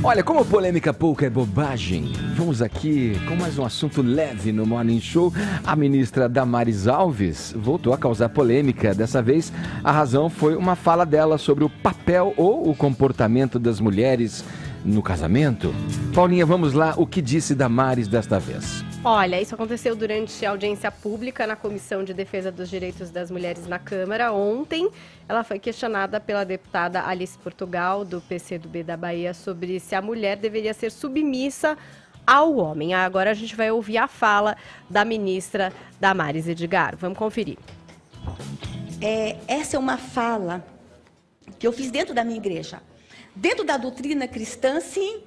Olha, como polêmica pouca é bobagem, vamos aqui com mais um assunto leve no Morning Show. A ministra Damares Alves voltou a causar polêmica. Dessa vez, a razão foi uma fala dela sobre o papel ou o comportamento das mulheres no casamento. Paulinha, vamos lá, o que disse Damares desta vez? Olha, isso aconteceu durante a audiência pública na Comissão de Defesa dos Direitos das Mulheres na Câmara. Ontem, ela foi questionada pela deputada Alice Portugal, do PCdoB da Bahia, sobre se a mulher deveria ser submissa ao homem. Agora a gente vai ouvir a fala da ministra Damares, Edgar. Vamos conferir. Essa é uma fala que eu fiz dentro da minha igreja. Dentro da doutrina cristã, sim.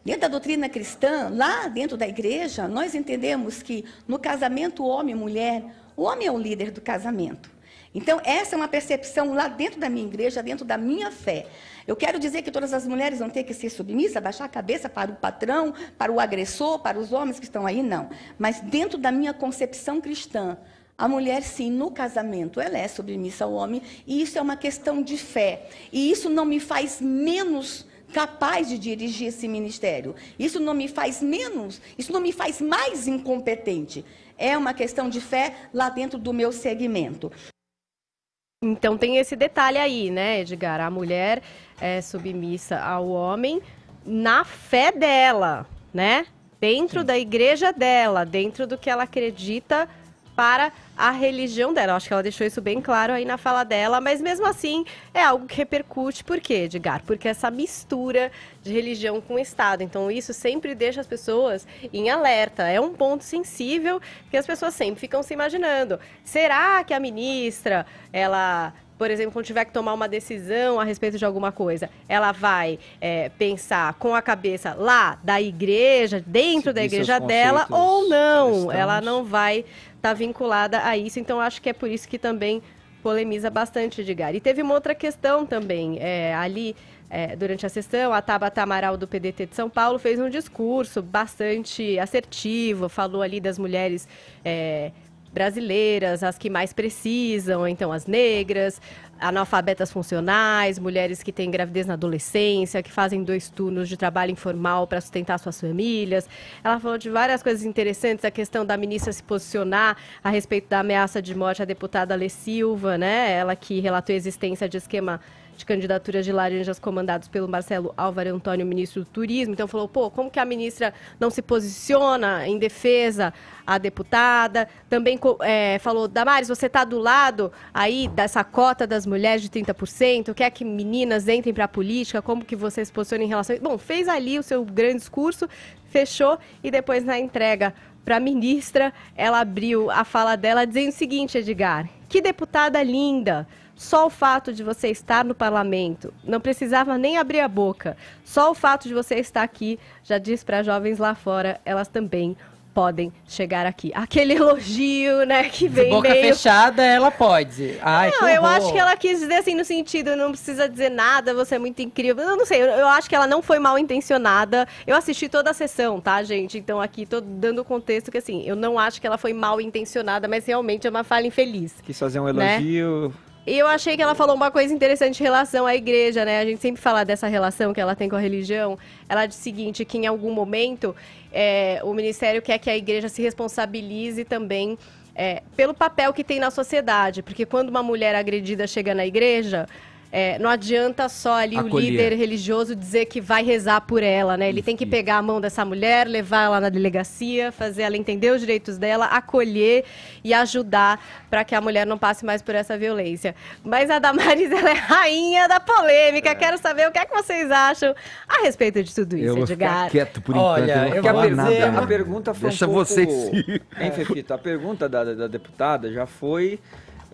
Dentro da doutrina cristã, lá dentro da igreja, nós entendemos que no casamento homem e mulher, o homem é o líder do casamento. Então, essa é uma percepção lá dentro da minha igreja, dentro da minha fé. Eu quero dizer que todas as mulheres vão ter que ser submissas, baixar a cabeça para o patrão, para o agressor, para os homens que estão aí, não. Mas dentro da minha concepção cristã, a mulher, sim, no casamento, ela é submissa ao homem, e isso é uma questão de fé. E isso não me faz menos capaz de dirigir esse ministério. Isso não me faz menos, isso não me faz mais incompetente. É uma questão de fé lá dentro do meu segmento. Então tem esse detalhe aí, né, Edgar? A mulher é submissa ao homem na fé dela, né? Dentro da igreja dela, dentro do que ela acredita para a religião dela. Eu acho que ela deixou isso bem claro aí na fala dela, mas mesmo assim é algo que repercute. Por quê, Edgar? Porque essa mistura de religião com o Estado. Então isso sempre deixa as pessoas em alerta. É um ponto sensível que as pessoas sempre ficam se imaginando. Será que a ministra, ela, por exemplo, quando tiver que tomar uma decisão a respeito de alguma coisa, ela vai pensar com a cabeça lá da igreja, dentro da igreja dela, ou não? Cristãos. Ela não vai estar vinculada a isso. Então, acho que é por isso que também polemiza bastante, Edgar. E teve uma outra questão também, durante a sessão, a Tabata Amaral, do PDT de São Paulo, fez um discurso bastante assertivo, falou ali das mulheres brasileiras, as que mais precisam, então as negras, analfabetas funcionais, mulheres que têm gravidez na adolescência, que fazem 2 turnos de trabalho informal para sustentar suas famílias. Ela falou de várias coisas interessantes, a questão da ministra se posicionar a respeito da ameaça de morte à deputada Alê Silva, né? Ela que relatou a existência de esquema de candidaturas de laranjas comandados pelo Marcelo Álvaro Antônio, ministro do Turismo. Então falou, como que a ministra não se posiciona em defesa à deputada? Também falou, Damares, você está do lado aí dessa cota das mulheres de 30%, quer que meninas entrem para a política, como que você se posiciona em relação a isso? Bom, fez ali o seu grande discurso, fechou e depois na entrega para a ministra, ela abriu a fala dela dizendo o seguinte, Edgar, que deputada linda! Só o fato de você estar no parlamento, não precisava nem abrir a boca. Só o fato de você estar aqui já diz para jovens lá fora, elas também podem chegar aqui. Aquele elogio, né, que vem de boca fechada, ela pode. Ai, não, eu acho que ela quis dizer assim, no sentido, não precisa dizer nada, você é muito incrível. Eu não sei, eu acho que ela não foi mal intencionada. Eu assisti toda a sessão, tá, gente? Então aqui tô dando o contexto que, assim, eu não acho que ela foi mal intencionada, mas realmente é uma fala infeliz. Quis fazer um elogio... Né? E eu achei que ela falou uma coisa interessante em relação à igreja, né? A gente sempre fala dessa relação que ela tem com a religião. Ela disse o seguinte, que em algum momento o Ministério quer que a igreja se responsabilize também pelo papel que tem na sociedade. Porque quando uma mulher agredida chega na igreja... não adianta só ali o líder religioso dizer que vai rezar por ela, né? Ele tem que pegar a mão dessa mulher, levar ela na delegacia, fazer ela entender os direitos dela, acolher e ajudar para que a mulher não passe mais por essa violência. Mas a Damares, ela é rainha da polêmica. Quero saber o que é que vocês acham a respeito de tudo isso, Edgar. Eu vou ficar quieto por enquanto. Olha, eu vou falar nada. A pergunta foi Deixa vocês ir. Hein, Fefito? A pergunta da deputada já foi...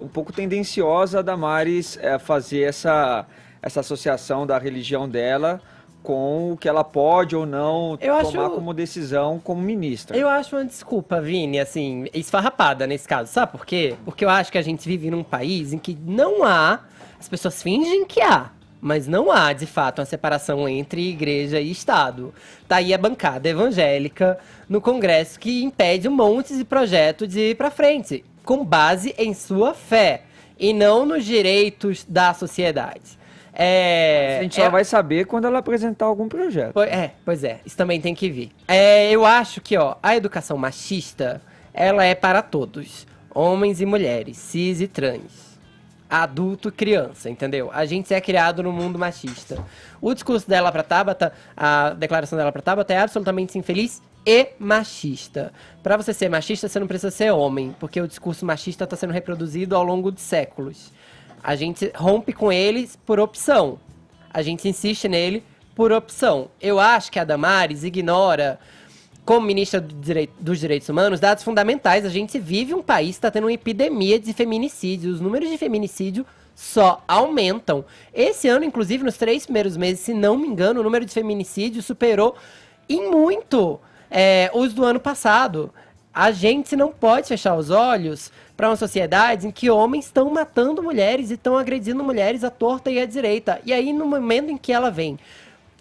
um pouco tendenciosa a Damares fazer essa associação da religião dela com o que ela pode ou não tomar como decisão como ministra. Eu acho uma desculpa, Vini, assim, esfarrapada nesse caso. Sabe por quê? Porque eu acho que a gente vive num país em que não há, as pessoas fingem que há, mas não há, de fato, uma separação entre igreja e Estado. Tá aí a bancada evangélica no Congresso que impede um monte de projeto de ir pra frente, com base em sua fé e não nos direitos da sociedade. A gente só vai saber quando ela apresentar algum projeto. Pois é, isso também tem que vir. Eu acho que, a educação machista, ela é para todos. Homens e mulheres, cis e trans. Adulto e criança, entendeu? A gente é criado no mundo machista. O discurso dela pra Tabata, a declaração dela pra Tabata é absolutamente infeliz e machista. Pra você ser machista, você não precisa ser homem, porque o discurso machista tá sendo reproduzido ao longo de séculos. A gente rompe com eles por opção. A gente insiste nele por opção. Eu acho que a Damares ignora, como ministra dos Direitos Humanos, dados fundamentais. A gente vive um país que está tendo uma epidemia de feminicídio. Os números de feminicídio só aumentam. Esse ano, inclusive, nos 3 primeiros meses, se não me engano, o número de feminicídio superou em muito os do ano passado. A gente não pode fechar os olhos para uma sociedade em que homens estão matando mulheres e estão agredindo mulheres à torta e à direita. E aí, no momento em que ela vem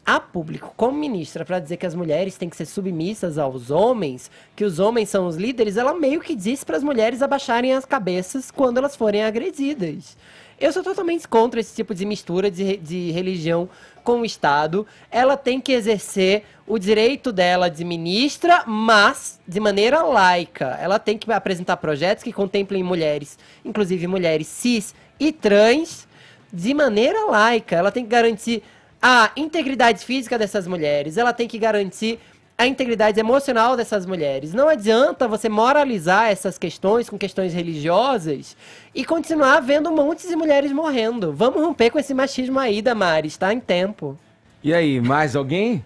a público, como ministra, para dizer que as mulheres têm que ser submissas aos homens, que os homens são os líderes, ela meio que diz para as mulheres abaixarem as cabeças quando elas forem agredidas. Eu sou totalmente contra esse tipo de mistura de religião com o Estado. Ela tem que exercer o direito dela de ministra, mas de maneira laica. Ela tem que apresentar projetos que contemplem mulheres, inclusive mulheres cis e trans, de maneira laica. Ela tem que garantir a integridade física dessas mulheres, ela tem que garantir a integridade emocional dessas mulheres. Não adianta você moralizar essas questões com questões religiosas e continuar vendo um monte de mulheres morrendo. Vamos romper com esse machismo aí, Damares, tá em tempo. E aí, mais alguém?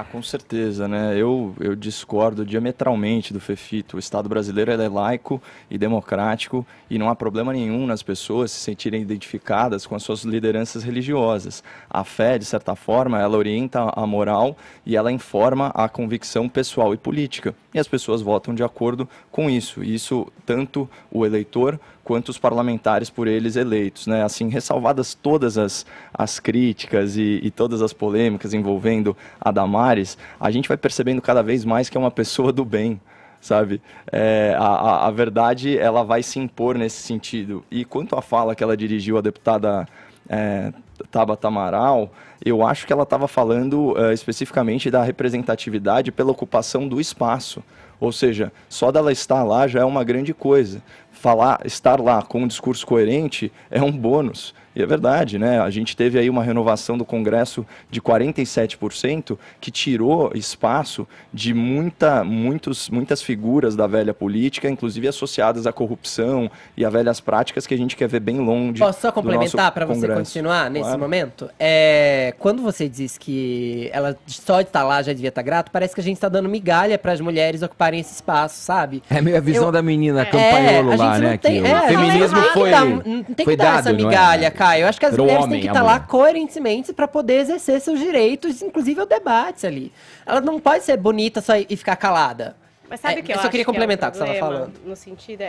Com certeza, né? Eu discordo diametralmente do Fefito. O Estado brasileiro é laico e democrático e não há problema nenhum nas pessoas se sentirem identificadas com as suas lideranças religiosas. A fé, de certa forma, ela orienta a moral e ela informa a convicção pessoal e política. E as pessoas votam de acordo com isso. E isso, tanto o eleitor quanto os parlamentares por eles eleitos, né? Assim, ressalvadas todas as críticas e todas as polêmicas envolvendo a Damares, a gente vai percebendo cada vez mais que é uma pessoa do bem, sabe? A verdade, ela vai se impor nesse sentido. E quanto à fala que ela dirigiu à deputada Tabata Amaral, eu acho que ela estava falando especificamente da representatividade pela ocupação do espaço. Ou seja, só dela estar lá já é uma grande coisa. Estar lá com um discurso coerente é um bônus. E é verdade, né? A gente teve aí uma renovação do Congresso de 47%, que tirou espaço de muitas figuras da velha política, inclusive associadas à corrupção e a velhas práticas que a gente quer ver bem longe. Posso só complementar para você continuar nesse momento? Quando você diz que ela só de estar lá já devia estar grato, parece que a gente está dando migalha para as mulheres ocuparem esse espaço, sabe? É meio a visão da menina campanholo lá, né? O feminismo não tem que dar essa migalha, Caio. Eu acho que as mulheres têm que estar lá coerentemente para poder exercer seus direitos, inclusive o debate ali. Ela não pode ser bonita só e ficar calada. Mas sabe o que eu só queria complementar o que você estava falando. No sentido,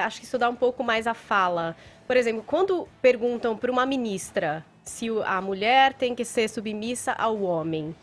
acho que estudar um pouco mais a fala. Por exemplo, quando perguntam para uma ministra se a mulher tem que ser submissa ao homem,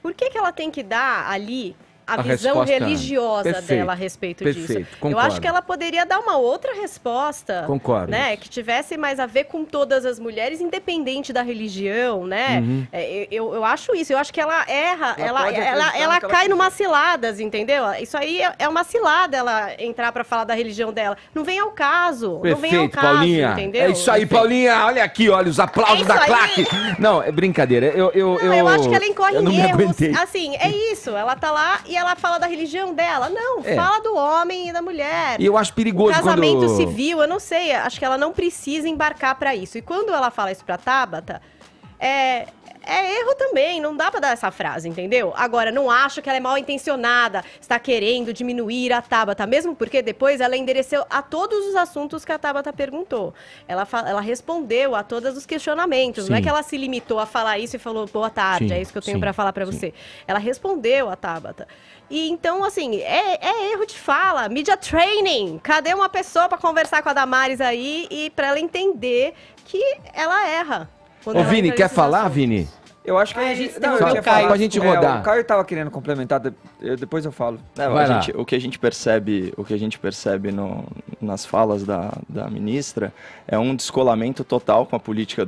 por que ela tem que dar ali a visão religiosa dela a respeito disso? Concordo. Eu acho que ela poderia dar uma outra resposta. Concordo. Né, que tivesse mais a ver com todas as mulheres, independente da religião, né? Uhum. Eu acho isso. Eu acho que ela erra, ela cai numas ciladas, entendeu? Isso aí é uma cilada, ela entrar para falar da religião dela. Não vem ao caso. Perfeito, não vem ao caso, Paulinha. entendeu? É isso aí, Paulinha. Olha aqui, olha os aplausos da claque. Não, é brincadeira. Eu acho que ela incorre em erros. Assim, é isso. Ela tá lá e ela fala da religião dela. Não, fala do homem e da mulher. E eu acho perigoso o casamento civil, eu não sei, acho que ela não precisa embarcar pra isso. E quando ela fala isso pra Tabata, é erro também, não dá pra dar essa frase, entendeu? Agora, não acho que ela é mal intencionada, está querendo diminuir a Tabata, mesmo porque depois ela endereceu a todos os assuntos que a Tabata perguntou. Ela respondeu a todos os questionamentos, Sim. Não é que ela se limitou a falar isso e falou, boa tarde, Sim, é isso que eu tenho sim, pra falar pra você. Ela respondeu a Tabata. E então, assim, é erro de fala, media training. Cadê uma pessoa pra conversar com a Damares aí e pra ela entender que ela erra? Ô, Vini, quer falar, Vini? Eu acho que a gente não, tem eu tinha Caio. falado- Pra gente rodar. O Caio estava querendo complementar, depois eu falo. Vai lá. O que a gente percebe nas falas da ministra é um descolamento total com a política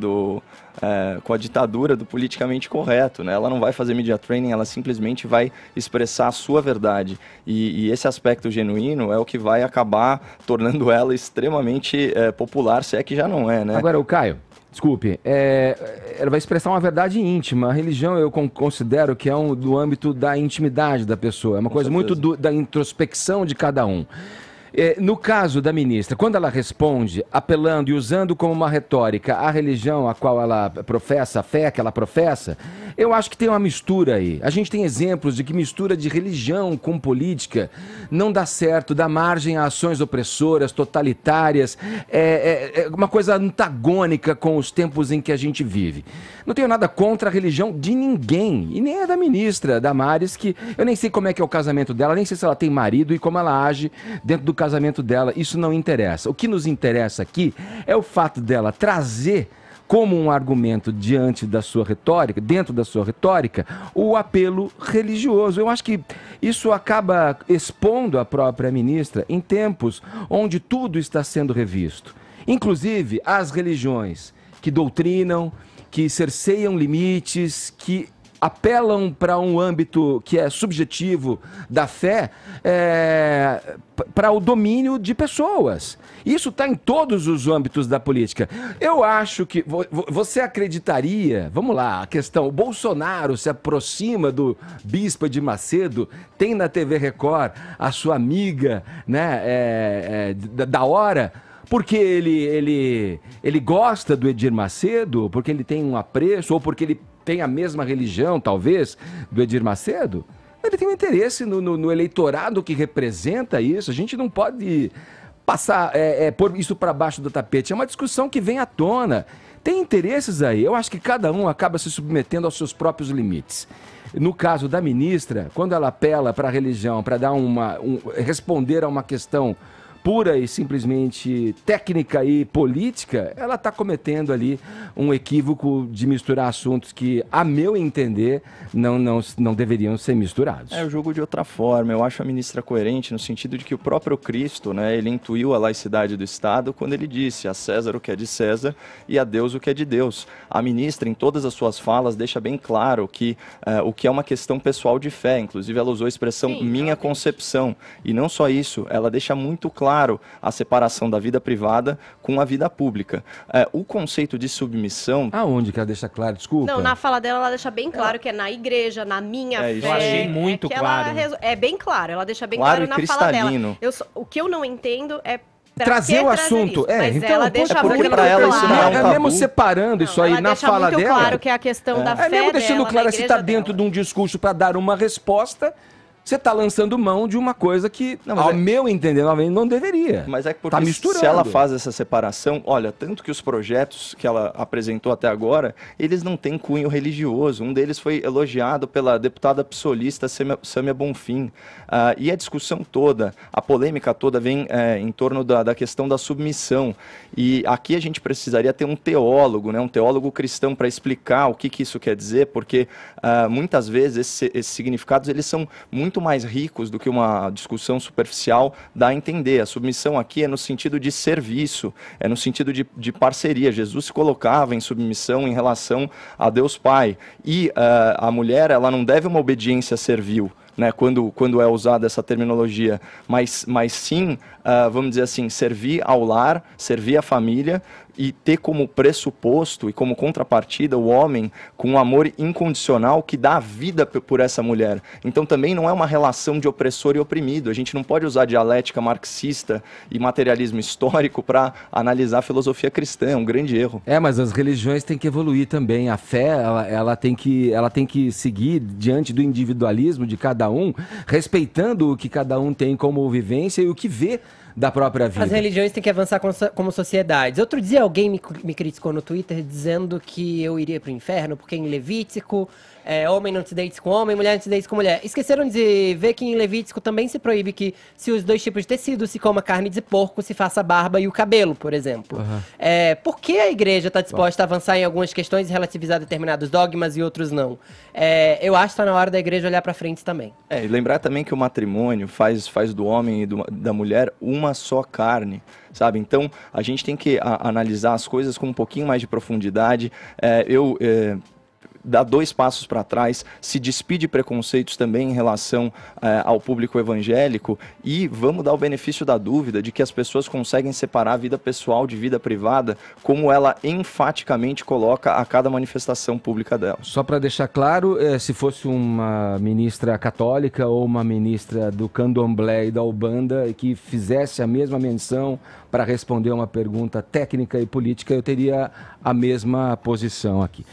com a ditadura do politicamente correto, né? Ela não vai fazer media training, ela simplesmente vai expressar a sua verdade. E esse aspecto genuíno é o que vai acabar tornando ela extremamente popular, se é que já não é, né? Agora, o Caio, desculpe, ela vai expressar uma verdade íntima. A religião eu considero que é do âmbito da intimidade da pessoa, é uma coisa muito da introspecção de cada um. No caso da ministra, quando ela responde apelando e usando como uma retórica a religião a qual ela professa, a fé que ela professa, eu acho que tem uma mistura aí. A gente tem exemplos de que mistura de religião com política não dá certo, dá margem a ações opressoras, totalitárias, é uma coisa antagônica com os tempos em que a gente vive. Não tenho nada contra a religião de ninguém, e nem a da ministra Damares, que eu nem sei como é que é o casamento dela, nem sei se ela tem marido e como ela age dentro do casamento dela, isso não interessa. O que nos interessa aqui é o fato dela trazer como um argumento diante da sua retórica, dentro da sua retórica, o apelo religioso. Eu acho que isso acaba expondo a própria ministra em tempos onde tudo está sendo revisto. Inclusive as religiões que doutrinam, que cerceiam limites, que apelam para um âmbito que é subjetivo da fé, para o domínio de pessoas. Isso está em todos os âmbitos da política. Eu acho que você acreditaria, vamos lá, a questão, o Bolsonaro se aproxima do Bispo de Macedo, tem na TV Record a sua amiga, né, da hora, porque ele gosta do Edir Macedo, porque ele tem um apreço, ou porque ele tem a mesma religião, talvez, do Edir Macedo? Ele tem um interesse no eleitorado que representa isso. A gente não pode passar, pôr isso para baixo do tapete. É uma discussão que vem à tona. Tem interesses aí. Eu acho que cada um acaba se submetendo aos seus próprios limites. No caso da ministra, quando ela apela para a religião, para dar responder a uma questão pura e simplesmente técnica e política, ela está cometendo ali um equívoco de misturar assuntos que, a meu entender, não deveriam ser misturados. Eu julgo de outra forma. Eu acho a ministra coerente no sentido de que o próprio Cristo, né, ele intuiu a laicidade do Estado quando ele disse a César o que é de César e a Deus o que é de Deus. A ministra, em todas as suas falas, deixa bem claro que o que é uma questão pessoal de fé. Inclusive, ela usou a expressão minha concepção. E não só isso, ela deixa muito claro a separação da vida privada com a vida pública. O conceito de submissão... Aonde que ela deixa claro? Desculpa. Não, na fala dela ela deixa bem claro que é na igreja, na minha fé. isso. Eu achei muito claro. É bem claro, ela deixa bem Claro claro e na fala dela. cristalino. O que eu não entendo é pra trazer que o assunto. Isso? Mas Então, ela deixa porque muito pra ela claro. isso não é um tabu. Mesmo separando isso aí ela na deixa fala muito dela. claro que é a questão da fé mesmo deixando dela, claro na se igreja está dentro dela. de um discurso para dar uma resposta, você está lançando mão de uma coisa que, ao meu entender, não deveria. Mas é porque tá misturando. se ela faz essa separação, olha, tanto que os projetos que ela apresentou até agora, eles não têm cunho religioso. Um deles foi elogiado pela deputada psolista Sâmia Bonfim. E a discussão toda, a polêmica toda vem em torno da questão da submissão. E aqui a gente precisaria ter um teólogo, né, um teólogo cristão para explicar o que isso quer dizer, porque muitas vezes esses significados eles são muito mais ricos do que uma discussão superficial dá a entender. A submissão aqui é no sentido de serviço, é no sentido de parceria. Jesus se colocava em submissão em relação a Deus Pai. E a mulher, ela não deve uma obediência servil, né, quando é usada essa terminologia, mas sim, vamos dizer assim, servir ao lar, servir à família e ter como pressuposto e como contrapartida o homem com um amor incondicional que dá a vida por essa mulher. Então também não é uma relação de opressor e oprimido. A gente não pode usar dialética marxista e materialismo histórico para analisar a filosofia cristã, é um grande erro. Mas as religiões têm que evoluir também. A fé, ela tem que seguir diante do individualismo de cada um, respeitando o que cada um tem como vivência e o que vê da própria vida. As religiões têm que avançar como sociedades. Outro dia alguém me criticou no Twitter dizendo que eu iria pro inferno porque em Levítico, homem não se deite com homem, mulher não se deite com mulher. Esqueceram de ver que em Levítico também se proíbe que se os dois tipos de tecido se coma carne de porco, se faça a barba e o cabelo, por exemplo. Por que a igreja está disposta a avançar em algumas questões e relativizar determinados dogmas e outros não? Eu acho que está na hora da igreja olhar para frente também. E lembrar também que o matrimônio faz do homem e da mulher uma só carne, sabe? Então, a gente tem que analisar as coisas com um pouquinho mais de profundidade. Dá 2 passos para trás, se despide de preconceitos também em relação ao público evangélico e vamos dar o benefício da dúvida de que as pessoas conseguem separar a vida pessoal de vida privada, como ela enfaticamente coloca a cada manifestação pública dela. Só para deixar claro, se fosse uma ministra católica ou uma ministra do candomblé e da Ubanda que fizesse a mesma menção para responder uma pergunta técnica e política, eu teria a mesma posição aqui.